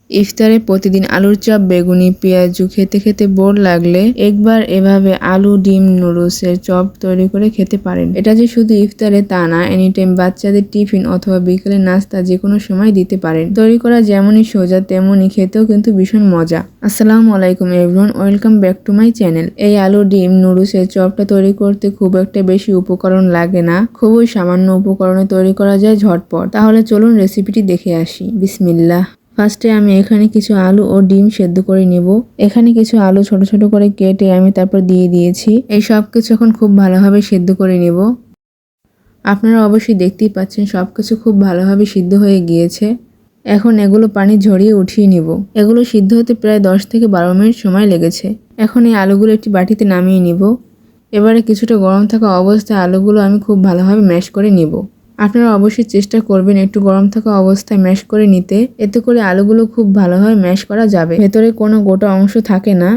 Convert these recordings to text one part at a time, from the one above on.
ইফতারে প্রতিদিন আলুর চপ, বেগুনি, পেঁয়াজু খেতে খেতে বোর লাগলে একবার এভাবে আলু, ডিম, নুডলসের চপ তৈরি করে খেতে পারেন। এটা যে শুধু ইফতারে তা না, এনিটাইম বাচ্চাদের টিফিন অথবা বিকেলের নাস্তা যে কোনো সময় দিতে পারেন। তৈরি করা যেমনই সোজা তেমনই খেতেও কিন্তু ভীষণ মজা। আসসালামু আলাইকুম everyone, welcome back to my channel. এই আলু, ডিম, নুডলসের চপটা তৈরি করতে খুব একটা বেশি উপকরণ লাগে না, খুবই সামান্য উপকরণে তৈরি করা যায় ঝটপট। তাহলে চলুন রেসিপিটি দেখে আসি। বিসমিল্লাহ। ফার্স্টে আমি এখানে কিছু আলু ও ডিম সেদ্ধ করে নেব। এখানে কিছু আলু ছোট ছোট করে কেটে আমি তারপর দিয়ে দিয়েছি। এই সব কিছু এখন খুব ভালোভাবে সেদ্ধ করে নেব। আপনারা অবশ্যই দেখতেই পাচ্ছেন সবকিছু খুব ভালোভাবে সিদ্ধ হয়ে গিয়েছে। এখন এগুলো পানি ঝরিয়ে উঠিয়ে নিব। এগুলো সিদ্ধ হতে প্রায় 10 থেকে 12 মিনিট সময় লেগেছে। এখন এই আলুগুলো একটি বাটিতে নামিয়ে নিব। এবারে কিছুটা গরম থাকা অবস্থায় আলুগুলো আমি খুব ভালোভাবে ম্যাশ করে নিব। আপনারা অবশ্যই চেষ্টা করবেন একটু গরম থাকা অবস্থায় ম্যাশ করে নিতে, এতে করে আলুগুলো খুব ভালোভাবে ম্যাশ করা যাবে। ভেতরে কোনো গোটা অংশ থাকে না।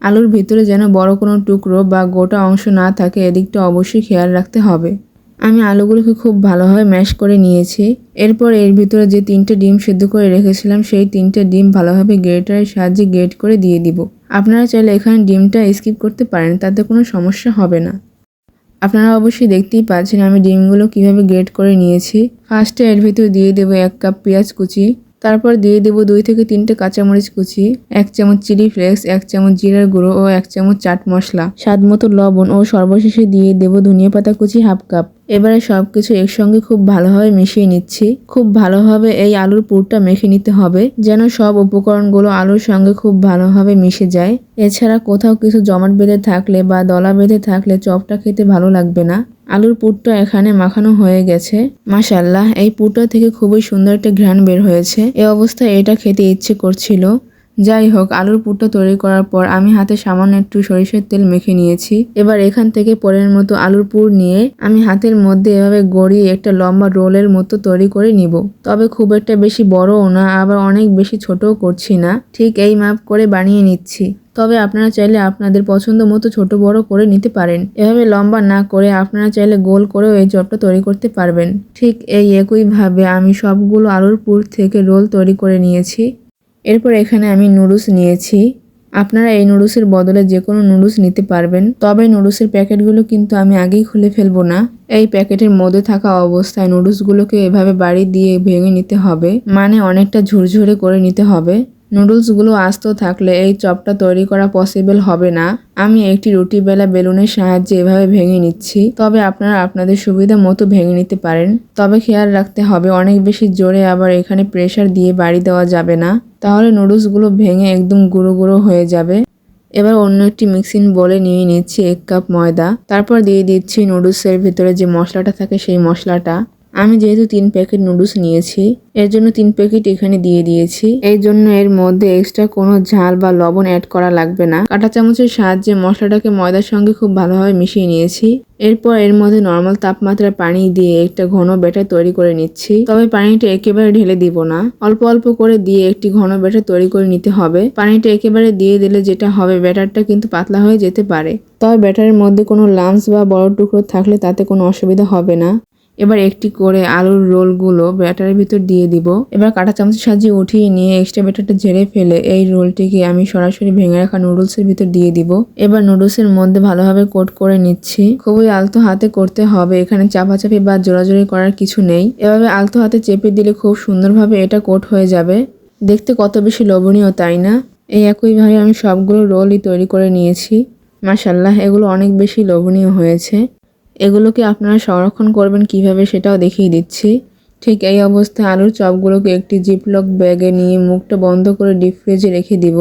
আলুর ভিতরে যেন বড় কোনো টুকরো বা গোটা অংশ না থাকে, এদিকটা অবশ্যই খেয়াল রাখতে হবে। আমি আলুগুলোকে খুব ভালোভাবে ম্যাশ করে নিয়েছি। এরপর এর ভিতরে যে 3টে ডিম সেদ্ধ করে রেখেছিলাম, সেই 3টে ডিম ভালোভাবে গ্রেটারের সাহায্যে গ্রেট করে দিয়ে দিব। আপনারা চাইলে এখানে ডিমটা স্কিপ করতে পারেন, তাতে কোনো সমস্যা হবে না। আপনারা অবশ্যই দেখতেই পাচ্ছেন আমি ডিমগুলো কিভাবে গ্রেট করে নিয়েছি। ফার্স্টে এর ভিতর দিয়ে দেব 1 কাপ পেঁয়াজ কুচি, তারপর দিয়ে দেব 2 থেকে 3টে কাঁচামরিচ কুচি, 1 চামচ চিলি ফ্লেক্স, 1 চামচ জিরার গুঁড়ো ও 1 চামচ চাট মশলা, স্বাদমতো লবণ ও সর্বশেষে দিয়ে দেব ধনিয়া পাতা কুচি হাফ কাপ। এবারে সবকিছু একসঙ্গে খুব ভালোভাবে মিশিয়ে নিচ্ছি। খুব ভালোভাবে এই আলুর পুরটা মেখে নিতে হবে, যেন সব উপকরণগুলো আলুর সঙ্গে খুব ভালোভাবে মিশে যায়। এছাড়া কোথাও কিছু জমাট বেঁধে থাকলে বা দলা বেঁধে থাকলে চপটা খেতে ভালো লাগবে না। আলুর পুরটা এখানে মাখানো হয়ে গেছে। মাশাআল্লাহ, এই পুরটা থেকে খুবই সুন্দর একটা ঘ্রাণ বের হয়েছে। এই অবস্থায় এটা খেতে ইচ্ছে করছিল। যাই হোক, আলুর পুরটা তৈরি করার পর আমি হাতে সামান্য একটু সরিষার তেল মেখে নিয়েছি। এবার এখান থেকে পরের মতো আলুর পুর নিয়ে আমি হাতের মধ্যে এভাবে গড়িয়ে একটা লম্বা রোলের মতো তৈরি করে নিব। তবে খুব একটা বেশি বড়ও না, আবার অনেক বেশি ছোটও করছি না, ঠিক এই মাপ করে বানিয়ে নিচ্ছি। তবে আপনারা চাইলে আপনাদের পছন্দ মতো ছোট বড় করে নিতে পারেন। এভাবে লম্বা না করে আপনারা চাইলে গোল করেও এই চপটা তৈরি করতে পারবেন। ঠিক এই একইভাবে আমি সবগুলো আলুর পুর থেকে রোল তৈরি করে নিয়েছি। এরপর এখানে আমি নুডলস নিয়েছি। আপনারা এই নুডলসের বদলে যে কোনো নুডলস নিতে পারবেন, তবে নুডলসের প্যাকেটগুলো কিন্তু আমি আগেই খুলে ফেলবো না। এই প্যাকেটের মধ্যে থাকা অবস্থায় নুডলসগুলোকে এভাবে বাড়ি দিয়ে ভেঙে নিতে হবে, মানে অনেকটা ঝুরঝুরে করে নিতে হবে। নুডলসগুলো আস্ত থাকলে এই চপটা তৈরি করা পসিবল হবে না। আমি একটি রুটি বেলা বেলুনের সাহায্যে এভাবে ভেঙে নিচ্ছি, তবে আপনারা আপনাদের সুবিধা মতো ভেঙে নিতে পারেন। তবে খেয়াল রাখতে হবে অনেক বেশি জোরে আবার এখানে প্রেসার দিয়ে বাড়ি দেওয়া যাবে না, তাহলে নুডলসগুলো ভেঙে একদম গুঁড়ো গুঁড়ো হয়ে যাবে। এবার অন্য একটি মিক্সিং বোলে নিয়ে নিচ্ছি 1 কাপ ময়দা, তারপর দিয়ে দিচ্ছি নুডলসের ভিতরে যে মশলাটা থাকে সেই মশলাটা। আমি যেহেতু 3 প্যাকেট নুডলস নিয়েছি, এর জন্য 3 প্যাকেট এখানে দিয়ে দিয়েছি। এই জন্য এর মধ্যে এক্সট্রা কোনো ঝাল বা লবণ অ্যাড করা লাগবে না। কাঁটা চামচের সাহায্যে মশলাটাকে ময়দার সঙ্গে খুব ভালোভাবে মিশিয়ে নিয়েছি। এরপর এর মধ্যে নর্মাল তাপমাত্রায় পানি দিয়ে একটা ঘন ব্যাটার তৈরি করে নিচ্ছি। তবে পানিটা একেবারে ঢেলে দিব না, অল্প অল্প করে দিয়ে একটি ঘন ব্যাটার তৈরি করে নিতে হবে। পানিটা একেবারে দিয়ে দিলে যেটা হবে, ব্যাটারটা কিন্তু পাতলা হয়ে যেতে পারে। তবে ব্যাটারের মধ্যে কোনো লাম্পস বা বড় টুকরো থাকলে তাতে কোনো অসুবিধা হবে না। এবার একটি করে আলুর রোলগুলো ব্যাটারের ভিতর দিয়ে দিব। এবার কাঁটা চামচের সাহায্যে উঠিয়ে নিয়ে এক্সট্রা ব্যাটারটা ঝেড়ে ফেলে এই রোলটিকে আমি সরাসরি ভেঙে রাখা নুডলসের ভিতর দিয়ে দিব। এবার নুডলসের মধ্যে ভালোভাবে কোট করে নিচ্ছি। খুবই আলতো হাতে করতে হবে, এখানে চাপাচাপি বা জোড়াজোড়ি করার কিছু নেই। এভাবে আলতো হাতে চেপে দিলে খুব সুন্দরভাবে এটা কোট হয়ে যাবে। দেখতে কত বেশি লোভনীয়, তাই না? এই একইভাবে আমি সবগুলো রোলই তৈরি করে নিয়েছি। মাশাআল্লাহ, এগুলো অনেক বেশি লোভনীয় হয়েছে। এগুলোকে আপনারা সংরক্ষণ করবেন কিভাবে সেটাও দেখিয়ে দিচ্ছি। ঠিক এই অবস্থায় আলুর চপগুলোকে একটি জিপলক ব্যাগে নিয়ে মুখটা বন্ধ করে ডিপ ফ্রিজে রেখে দিব।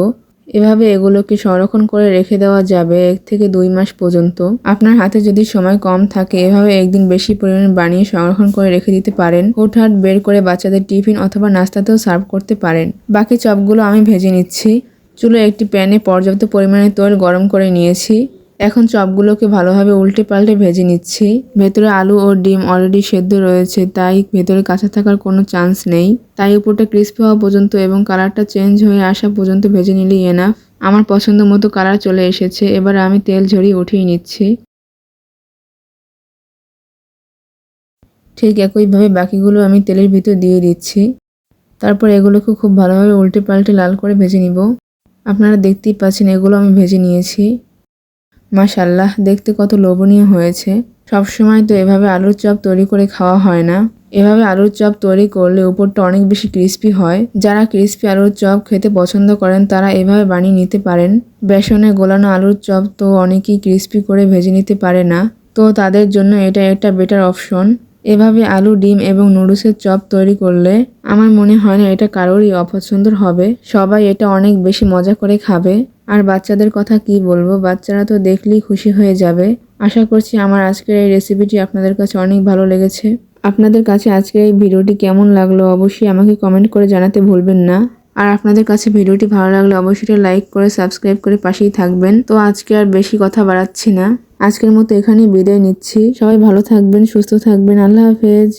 এভাবে এগুলোকে সংরক্ষণ করে রেখে দেওয়া যাবে 1 থেকে 2 মাস পর্যন্ত। আপনার হাতে যদি সময় কম থাকে, এভাবে একদিন বেশি পরিমাণে বানিয়ে সংরক্ষণ করে রেখে দিতে পারেন। হুটহাট বের করে বাচ্চাদের টিফিন অথবা নাস্তাতেও সার্ভ করতে পারেন। বাকি চপগুলো আমি ভেজে নিচ্ছি। চুলো একটি প্যানে পর্যাপ্ত পরিমাণে তেল গরম করে নিয়েছি। এখন চপগুলোকে ভালোভাবে উল্টে পাল্টে ভেজে নিচ্ছি। ভেতরে আলু ও ডিম অলরেডি সেদ্ধ রয়েছে, তাই ভেতরে কাঁচা থাকার কোনো চান্স নেই। তাই উপরটা ক্রিস্পি হওয়া পর্যন্ত এবং কালারটা চেঞ্জ হয়ে আসা পর্যন্ত ভেজে নিলেই এনাফ। আমার পছন্দ মতো কালার চলে এসেছে, এবার আমি তেল ঝরিয়ে উঠিয়ে নিচ্ছি। ঠিক একইভাবে বাকিগুলো আমি তেলের ভিতর দিয়ে দিচ্ছি। তারপর এগুলোকে খুব ভালোভাবে উল্টে পাল্টে লাল করে ভেজে নিব। আপনারা দেখতেই পাচ্ছেন এগুলো আমি ভেজে নিয়েছি। মাশাআল্লাহ, দেখতে কত লোভনীয় হয়েছে। সবসময় তো এভাবে আলুর চপ তৈরি করে খাওয়া হয় না। এভাবে আলুর চপ তৈরি করলে উপরটা অনেক বেশি ক্রিস্পি হয়। যারা ক্রিস্পি আলুর চপ খেতে পছন্দ করেন তারা এভাবে বানিয়ে নিতে পারেন। বেসনে গোলানো আলুর চপ তো অনেকেই ক্রিস্পি করে ভেজে নিতে পারে না, তো তাদের জন্য এটা একটা বেটার অপশন। এভাবে আলু, ডিম এবং নুডলসের চপ তৈরি করলে আমার মনে হয় না এটা কারোরই অপছন্দের হবে। সবাই এটা অনেক বেশি মজা করে খাবে। আর বাচ্চাদের কথা কি বলবো, বাচ্চারা তো দেখলেই খুশি হয়ে যাবে। আশা করছি আমার আজকের এই রেসিপিটি আপনাদের কাছে অনেক ভালো লেগেছে। আপনাদের কাছে আজকের এই ভিডিওটি কেমন লাগলো অবশ্যই আমাকে কমেন্ট করে জানাতে ভুলবেন না। আর আপনাদের কাছে ভিডিওটি ভালো লাগলে অবশ্যই লাইক করে সাবস্ক্রাইব করে পাশেই থাকবেন। তো আজকে আর বেশি কথা বাড়াচ্ছি না, আজকের মতো এখানেই বিদায় নিচ্ছি। সবাই ভালো থাকবেন, সুস্থ থাকবেন। আল্লাহ হাফেজ।